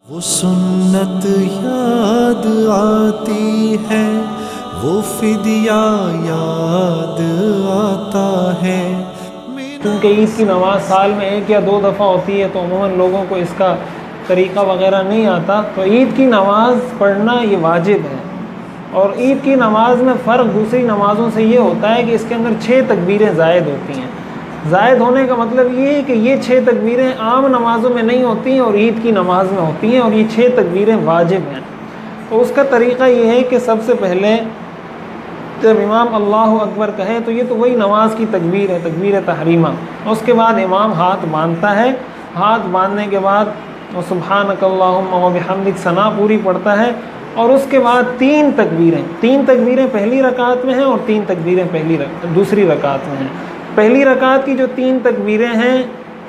وہ سنت یاد آتی ہے، وہ فدیہ یاد آتا ہے۔ کیونکہ عید کی نماز سال میں 1 یا 2 دفعہ ہوتی ہے تو عموماً لوگوں کو اس کا طریقہ وغیرہ نہیں آتا، تو عید کی نماز پڑھنا یہ واجب ہے۔ اور عید کی نماز میں فرق دوسری نمازوں سے یہ ہوتا ہے کہ اس کے اندر 6 تکبیریں زائد ہوتی ہیں۔ زائد ہونے کا مطلب یہ ہے کہ یہ 6 تکبیریں عام نمازوں میں نہیں ہوتی ہیں اور عید کی نماز میں ہوتی ہیں، اور یہ 6 تکبیریں واجب ہیں۔ تو اس کا طریقہ یہ ہے کہ سب سے پہلے جب امام اللہ اکبر کہے تو یہ تو وہی نماز کی تکبیر ہے، تکبیر تحریمہ۔ اس کے بعد امام ہاتھ باندھتا ہے، ہاتھ باندھنے کے بعد وہ سبحانک اللہم و بحمدک ثنا پوری پڑھتا ہے، اور اس کے بعد 3 تکبیریں پہلی رکعت میں ہیں اور 3 تکبیریں دوسری رکعت میں ہیں۔ پہلی رکعت کی جو 3 تکبیریں ہیں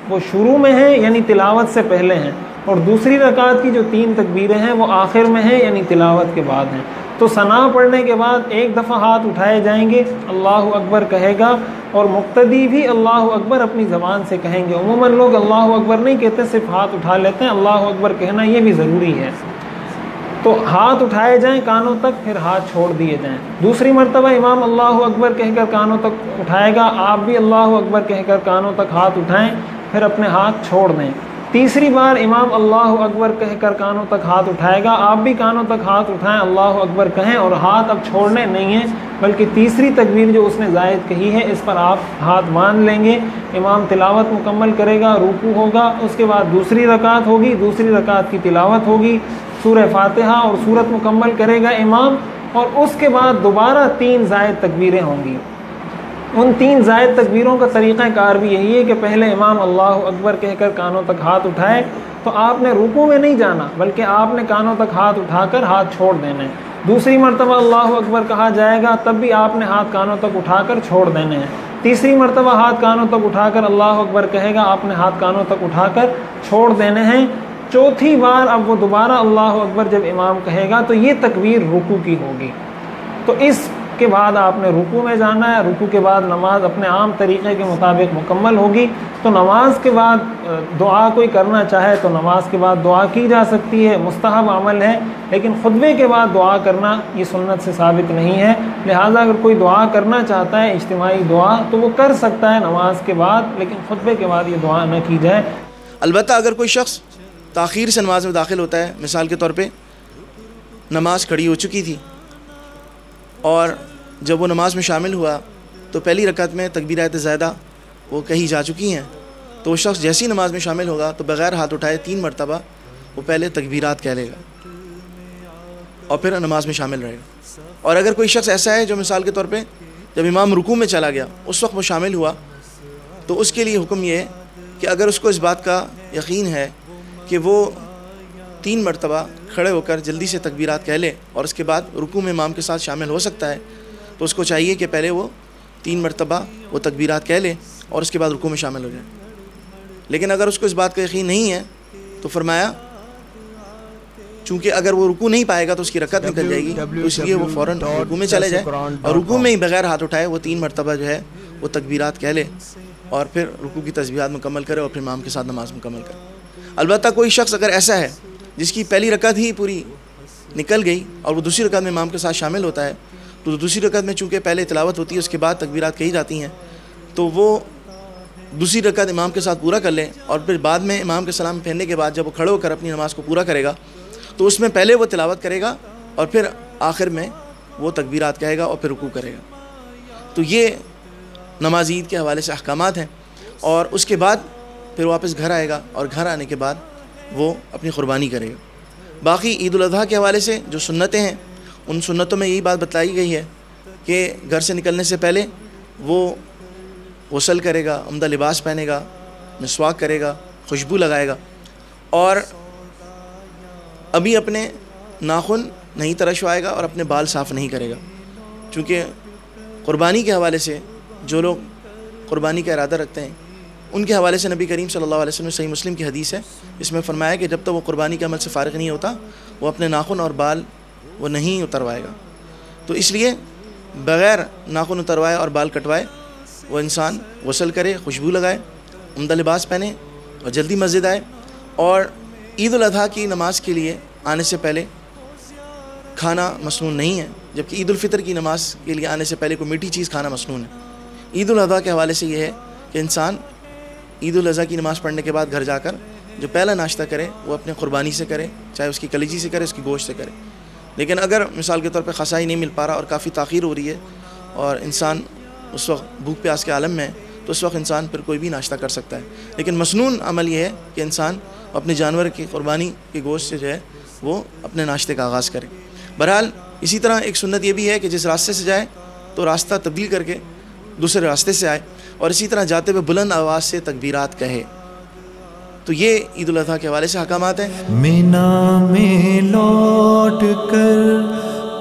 وہ شروع میں ہیں یعنی تلاوت سے پہلے ہیں، اور دوسری رکعت کی جو 3 تکبیریں ہیں وہ آخر میں ہیں یعنی تلاوت کے بعد ہیں۔ تو ثنا پڑھنے کے بعد 1 دفعہ ہاتھ اٹھائے جائیں گے، اللہ اکبر کہے گا، اور مقتدی بھی اللہ اکبر اپنی زبان سے کہیں گے۔ عموماً لوگ اللہ اکبر نہیں کہتے، صرف ہاتھ اٹھا لیتے ہیں۔ اللہ اکبر کہنا یہ بھی ضروری ہے۔ تو ہاتھ اٹھائے جائیں کانوں تک، پھر ہاتھ چھوڑ دیے جائیں۔ دوسری مرتبہ امام اللہ اکبر کہہ کر کانوں تک اٹھائے گا، آپ بھی اللہ اکبر کہہ کر کانوں تک ہاتھ اٹھائیں، پھر اپنے ہاتھ چھوڑ دیں۔ تیسری بار امام اللہ اکبر کہہ کر کانوں تک ہاتھ اٹھائے گا، آپ بھی کانوں تک ہاتھ اٹھائیں، اللہ اکبر کہیں، اور ہاتھ اب چھوڑنے نہیں ہیں، بلکہ تیسری تکبیر جو اس نے زائد کہی ہے اس پر آپ ہاتھ باندھ لیں گے۔ امام تلاوت مکمل کرے گا، رکوع ہوگا، اس کے بعد دوسری رکعت ہوگی، دوسری رکعت کی تلاوت ہوگی، سورہ فاتحہ اور سورت مکمل کرے گا امام، اور اس کے بعد دوبارہ 3 زائد تکبیریں ہوں گی۔ ان 3 زائد تکبیروں کا طریقہ کار بھی یہی ہے کہ پہلے امام اللہ اکبر کہہ کر کانوں تک ہاتھ اٹھائے تو آپ نے رکوع میں نہیں جانا، بلکہ آپ نے کانوں تک ہاتھ اٹھا کر ہاتھ چھوڑ دینے ہیں۔ دوسری مرتبہ اللہ اکبر کہا جائے گا تب بھی آپ نے ہاتھ کانوں تک اٹھا کر چھوڑ دینے ہیں۔ تیسری مرتبہ ہاتھ کانوں تک اٹھا کر اللہ اکبر کہے گا، آپ نے ہاتھ کانوں تک اٹھا کر چھوڑ دینے ہیں۔ چوتھی بار اب وہ دوبارہ اللہ اکبر جب امام کہے گا تو یہ تکبیر رکوع کی ہوگی۔ تو اس کے بعد آپ نے رکوع میں جانا ہے، رکوع کے بعد نماز اپنے عام طریقے کے مطابق مکمل ہوگی۔ تو نماز کے بعد دعا کوئی کرنا چاہے تو نماز کے بعد دعا کی جا سکتی ہے، مستحب عمل ہے، لیکن خطبے کے بعد دعا کرنا یہ سنت سے ثابت نہیں ہے۔ لہٰذا اگر کوئی دعا کرنا چاہتا ہے اجتماعی دعا تو وہ کر سکتا ہے نماز کے بعد، لیکن خطبے کے بعد یہ دعا نہ کی جائے۔ البتہ اگر کوئی شخص تاخیر سے نماز میں داخل ہوتا ہے، مثال کے طور پہ نماز کھڑی ہو چکی تھی اور جب وہ نماز میں شامل ہوا تو پہلی رکعت میں تکبیرات زائدہ وہ کہی جا چکی ہیں، تو وہ شخص جیسی نماز میں شامل ہوگا تو بغیر ہاتھ اٹھائے 3 مرتبہ وہ پہلے تکبیرات کہہ لے گا اور پھر نماز میں شامل رہے گا۔ اور اگر کوئی شخص ایسا ہے جو مثال کے طور پہ جب امام رکوع میں چلا گیا اس وقت وہ شامل ہوا، تو اس کے لیے حکم یہ ہے کہ اگر اس کو اس بات کا یقین ہے کہ وہ 3 مرتبہ کھڑے ہو کر جلدی سے تکبیرات کہہ لے اور اس کے بعد رکوع میں امام کے ساتھ شامل ہو سکتا ہے، تو اس کو چاہیے کہ پہلے وہ 3 مرتبہ وہ تکبیرات کہہ لے اور اس کے بعد رکوع میں شامل ہو جائے۔ لیکن اگر اس کو اس بات کا یقین نہیں ہے تو فرمایا چونکہ اگر وہ رکوع نہیں پائے گا تو اس کی رکعت نکل جائے گی، تو اس لیے وہ فوراً رکوع میں چلے جائے اور رکوع میں ہی بغیر ہاتھ اٹھائے وہ 3 مرتبہ جو ہے وہ تکبیرات کہہ لے اور پھر رکوع کی تسبیحات مکمل کرے اور پھر امام کے ساتھ نماز مکمل کرے۔ البتہ کوئی شخص اگر ایسا ہے جس کی پہلی رکعت ہی پوری نکل گئی اور وہ دوسری رکعت میں امام کے ساتھ شامل ہوتا ہے، تو دوسری رکعت میں چونکہ پہلے تلاوت ہوتی ہے اس کے بعد تکبیرات کہی جاتی ہیں، تو وہ دوسری رکعت امام کے ساتھ پورا کر لیں اور پھر بعد میں امام کے سلام پھیرنے کے بعد جب وہ کھڑے ہو کر اپنی نماز کو پورا کرے گا تو اس میں پہلے وہ تلاوت کرے گا اور پھر آخر میں وہ تکبیرات کہے گا اور پھر رکوع کرے گا۔ تو یہ نماز عید کے حوالے سے احکامات ہیں، اور اس کے بعد پھر واپس گھر آئے گا اور گھر آنے کے بعد وہ اپنی قربانی کرے گا۔ باقی عید الاضحیٰ کے حوالے سے جو سنتیں ہیں ان سنتوں میں یہی بات بتلائی گئی ہے کہ گھر سے نکلنے سے پہلے وہ غسل کرے گا، عمدہ لباس پہنے گا، مسواک کرے گا، خوشبو لگائے گا، اور ابھی اپنے ناخن نہیں ترشوائے گا اور اپنے بال صاف نہیں کرے گا، چونکہ قربانی کے حوالے سے جو لوگ قربانی کا ارادہ رکھتے ہیں ان کے حوالے سے نبی کریم صلی اللہ علیہ وسلم صحیح مسلم کی حدیث ہے، اس میں فرمایا کہ جب تک وہ قربانی کے عمل سے فارغ نہیں ہوتا وہ اپنے ناخن اور بال وہ نہیں اتروائے گا۔ تو اس لیے بغیر ناخن اتروائے اور بال کٹوائے وہ انسان غسل کرے، خوشبو لگائے، عمدہ لباس پہنے اور جلدی مسجد آئے، اور عید الاضحیٰ کی نماز کے لیے آنے سے پہلے کھانا مسنون نہیں ہے، جبکہ عید الفطر کی نماز کے لیے آنے سے پہلے کوئی میٹھی چیز کھانا مسنون ہے۔ عید الاضحیٰ کے حوالے سے یہ ہے کہ انسان عید الاضحیٰ کی نماز پڑھنے کے بعد گھر جا کر جو پہلا ناشتہ کرے وہ اپنے قربانی سے کرے، چاہے اس کی کلیجی سے کرے، اس کی گوشت سے کرے۔ لیکن اگر مثال کے طور پہ خسائی نہیں مل پا رہا اور کافی تاخیر ہو رہی ہے اور انسان اس وقت بھوک پیاس کے عالم میں ہے، تو اس وقت انسان پھر کوئی بھی ناشتہ کر سکتا ہے۔ لیکن مسنون عمل یہ ہے کہ انسان اپنے جانور کی قربانی کی گوشت سے جو ہے وہ اپنے ناشتے کا آغاز کرے۔ بہرحال اسی طرح ایک سنت یہ بھی ہے کہ جس راستے سے جائے تو راستہ تبدیل کر کے دوسرے راستے سے آئے، اور اسی طرح جاتے ہوئے بلند آواز سے تکبیرات کہے۔ تو یہ عید الاضحیٰ کے حوالے سے احکامات ہیں۔ مینا میں لوٹ کر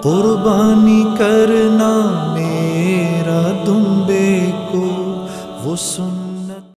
قربانی کرنا میرا دمبے کو وہ سن